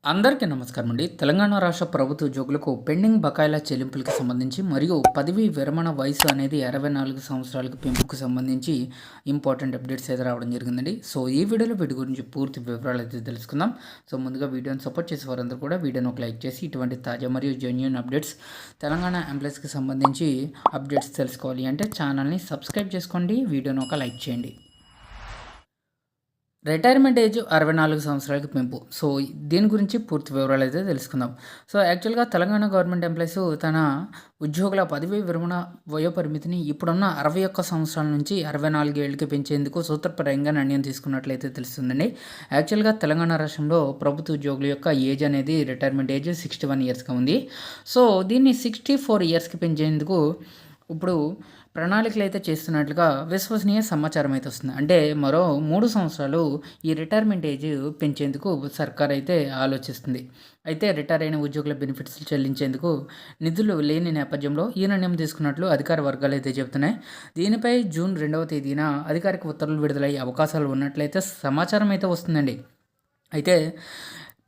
అందరికీ నమస్కారం అండి. తెలంగాణ రాష్ట్ర ప్రభుత్వ ఉద్యోగులకు పెండింగ్ బకాయిల చెల్లింపులకు సంబంధించి మరియు పదవీ విరమణ వయసు అనేది 24 సంవత్సరాలకు పెంపుకు సంబంధించి ఇంపార్టెంట్ అప్డేట్స్ అయితే రావడం జరిగిందండి. సో ఈ వీడియోలో వీటి గురించి పూర్తి వివరాలు అయితే తెలుసుకుందాం. సో ముందుగా వీడియోని సపోర్ట్ చేసే వారందరూ కూడా వీడియోని ఒక లైక్ చేసి ఇటువంటి తాజా మరియు జెన్యూన్ అప్డేట్స్ తెలంగాణ ఎంప్లాయీస్కి సంబంధించి అప్డేట్స్ తెలుసుకోవాలి అంటే ఛానల్ని సబ్స్క్రైబ్ చేసుకోండి, వీడియోని ఒక లైక్ చేయండి. రిటైర్మెంట్ ఏజ్ 64 సంవత్సరాలకి పెంపు. సో దీని గురించి పూర్తి వివరాలు అయితే తెలుసుకుందాం. సో యాక్చువల్గా తెలంగాణ గవర్నమెంట్ ఎంప్లాయీస్ తన ఉద్యోగుల పదవీ విరమణ వయో పరిమితిని ఇప్పుడున్న 61 సంవత్సరాల నుంచి 64 ఏళ్ళకి పెంచేందుకు సూత్రప్రాయంగా నిర్ణయం తీసుకున్నట్లయితే తెలుస్తుందండి. యాక్చువల్గా తెలంగాణ రాష్ట్రంలో ప్రభుత్వ ఉద్యోగుల యొక్క ఏజ్ అనేది రిటైర్మెంట్ ఏజ్ 61 ఇయర్స్గా ఉంది. సో దీన్ని 64 ఇయర్స్కి పెంచేందుకు ఇప్పుడు ప్రణాళికలు అయితే చేస్తున్నట్లుగా విశ్వసనీయ సమాచారం అయితే వస్తుంది. అంటే మరో 3 సంవత్సరాలు ఈ రిటైర్మెంట్ ఏజ్ పెంచేందుకు సర్కార్ అయితే ఆలోచిస్తుంది. అయితే రిటైర్ అయిన ఉద్యోగుల బెనిఫిట్స్ చెల్లించేందుకు నిధులు లేని నేపథ్యంలో ఈ నిర్ణయం తీసుకున్నట్లు అధికార వర్గాలు అయితే చెబుతున్నాయి. దీనిపై జూన్ 2వ తేదీన అధికారిక ఉత్తర్వులు విడుదలయ్యే అవకాశాలు ఉన్నట్లయితే సమాచారం అయితే వస్తుందండి. అయితే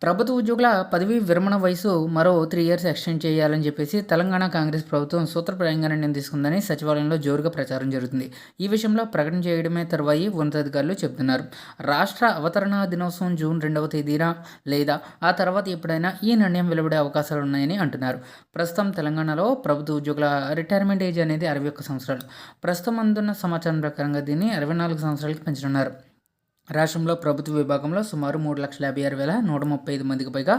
ప్రభుత్వ ఉద్యోగుల పదవీ విరమణ వయసు మరో 3 ఇయర్స్ ఎక్స్టెండ్ చేయాలని చెప్పేసి తెలంగాణ కాంగ్రెస్ ప్రభుత్వం సూత్రప్రాయంగా నిర్ణయం తీసుకుందని సచివాలయంలో జోరుగా ప్రచారం జరుగుతుంది. ఈ విషయంలో ప్రకటన చేయడమే తర్వాయి ఉన్నతాధికారులు చెబుతున్నారు. రాష్ట్ర అవతరణ దినోత్సవం జూన్ 2వ తేదీన లేదా ఆ తర్వాత ఎప్పుడైనా ఈ నిర్ణయం వెలువడే అవకాశాలు ఉన్నాయని అంటున్నారు. ప్రస్తుతం తెలంగాణలో ప్రభుత్వ ఉద్యోగుల రిటైర్మెంట్ ఏజ్ అనేది 61 సంవత్సరాలు. ప్రస్తుతం అందున్న సమాచారం ప్రకారంగా దీన్ని 64 సంవత్సరాలకి పెంచనున్నారు. రాష్ట్రంలో ప్రభుత్వ విభాగంలో సుమారు 3,56,135 మందికి పైగా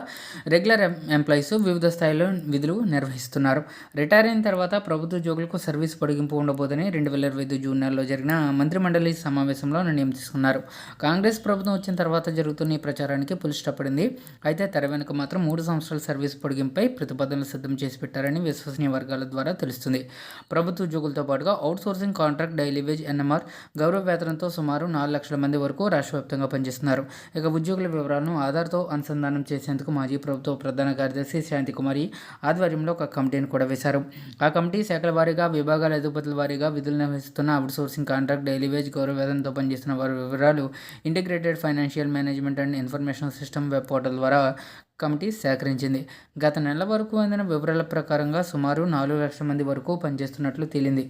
రెగ్యులర్ ఎంప్లాయీస్ వివిధ స్థాయిలో విధులు నిర్వహిస్తున్నారు. రిటైర్ అయిన తర్వాత ప్రభుత్వ ఉద్యోగులకు సర్వీస్ పొడిగింపు ఉండబోదని 2025 జూన్ నెలలో జరిగిన మంత్రిమండలి సమావేశంలో నిర్ణయం తీసుకున్నారు. కాంగ్రెస్ ప్రభుత్వం వచ్చిన తర్వాత జరుగుతున్న ఈ ప్రచారానికి పులి స్టాప్ పడింది. అయితే తెర వెనుక మాత్రం 3 సంవత్సరాల సర్వీస్ పొడిగింపై ప్రతిపాదనలు సిద్ధం చేసి పెట్టారని విశ్వసనీయ వర్గాల ద్వారా తెలుస్తుంది. ప్రభుత్వ ఉద్యోగులతో పాటుగా outsourcing contract daily wage NMR గౌరవ వేతనంతో సుమారు 4 లక్షల మంది వరకు రాష్ట్ర వ్యాప్తంగా పనిచేస్తున్నారు. ఇక ఉద్యోగుల వివరాలను ఆధార్తో అనుసంధానం చేసేందుకు మాజీ ప్రభుత్వ ప్రధాన కార్యదర్శి శాంతికుమారి ఆధ్వర్యంలో ఒక కమిటీని కూడా వేశారు. ఆ కమిటీ శాఖల వారీగా విభాగాల అధిపతుల వారీగా విధులు నిర్వహిస్తున్న అవుట్సోర్సింగ్ కాంట్రాక్ట్ డైలీ వేజ్ గౌరవ వేతనంతో పనిచేస్తున్న వారి వివరాలు integrated financial management and information system web portal ద్వారా కమిటీ సేకరించింది. గత నెల వరకు అందిన వివరాల ప్రకారంగా సుమారు 4 లక్షల మంది వరకు పనిచేస్తున్నట్లు తేలింది.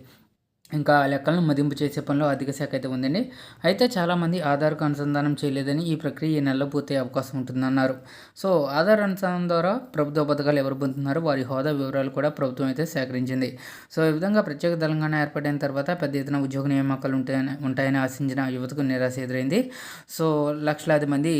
ఇంకా లెక్కలను మదింపు చేసే పనిలో ఆర్థిక శాఖ అయితే ఉందండి. అయితే చాలామంది ఆధార్కు అనుసంధానం చేయలేదని ఈ ప్రక్రియ ఈ నెలలో పూర్తయ్యే అవకాశం ఉంటుందన్నారు. సో ఆధార్ అనుసంధానం ద్వారా ప్రభుత్వ పథకాలు ఎవరు పొందుతున్నారో వారి హోదా వివరాలు కూడా ప్రభుత్వం అయితే సేకరించింది. సో ఈ విధంగా ప్రత్యేక తెలంగాణ ఏర్పడిన తర్వాత పెద్ద ఎత్తున ఉద్యోగ నియామకాలు ఉంటాయని ఆశించిన యువతకు నిరాశ ఎదురైంది. సో లక్షలాది మంది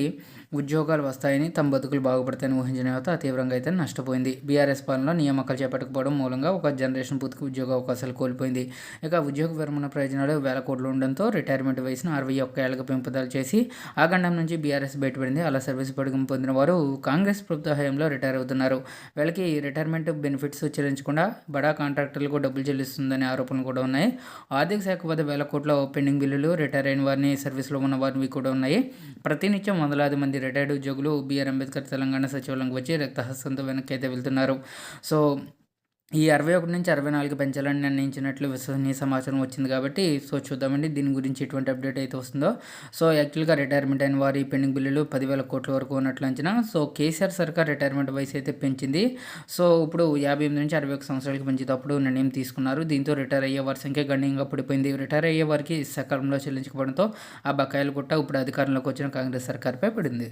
ఉద్యోగాలు వస్తాయని తమ బతుకులు బాగుపడతాయని ఊహించిన యువత తీవ్రంగా అయితే నష్టపోయింది. బీఆర్ఎస్ పాలనలో నియామకాలు చేపట్టకపోవడం మూలంగా ఒక జనరేషన్ పూర్తికి ఉద్యోగ అవకాశాలు కోల్పోయింది. ఇక ఉద్యోగ విరమణ ప్రయోజనాలు వేల కోట్లు ఉండడంతో రిటైర్మెంట్ వయసును 61 ఏళ్లకు పెంపుదల చేసి ఆ గండం నుంచి బీఆర్ఎస్ బయటపడింది. అలా సర్వీస్ పొడిగింపు పొందిన వారు కాంగ్రెస్ ప్రభుత్వ హయాంలో రిటైర్ అవుతున్నారు. వీళ్ళకి రిటైర్మెంట్ బెనిఫిట్స్ చెల్లించకుండా బడా కాంట్రాక్టర్లకు డబ్బులు చెల్లిస్తుందనే ఆరోపణలు కూడా ఉన్నాయి. ఆర్థిక శాఖ వద్ద వేల కోట్ల పెండింగ్ బిల్లులు రిటైర్ అయిన వారిని సర్వీస్లో ఉన్న వారివి కూడా ఉన్నాయి. ప్రతినిత్యం వందలాది మంది రిటైర్డ్ ఉద్యోగులు బీఆర్ అంబేద్కర్ తెలంగాణ సచివాలయంకి వచ్చి రక్తహస్తంతో వెనక్కి అయితే వెళ్తున్నారు. సో ఈ 61 నుంచి 64 పెంచాలని నిర్ణయించినట్లు విశ్వసనీయ సమాచారం వచ్చింది కాబట్టి సో చూద్దామండి దీని గురించి ఎటువంటి అప్డేట్ అయితే వస్తుందో. సో యాక్చువల్గా రిటైర్మెంట్ అయిన వారి పెండింగ్ బిల్లులు 10,000 కోట్ల వరకు ఉన్నట్లు అంచనా. సో కేసీఆర్ సర్కార్ రిటైర్మెంట్ వయసు అయితే పెంచింది. సో ఇప్పుడు 58 నుంచి 61 సంవత్సరాలకి పెంచేటప్పుడు నిర్ణయం తీసుకున్నారు. దీంతో రిటైర్ అయ్యే వారి సంఖ్య గణనీయంగా పడిపోయింది. రిటైర్ అయ్యే వారికి సకాలంలో చెల్లించకపోవడంతో ఆ బకాయిలు కూడా ఇప్పుడు అధికారంలోకి వచ్చిన కాంగ్రెస్ సర్కార్పై పడింది.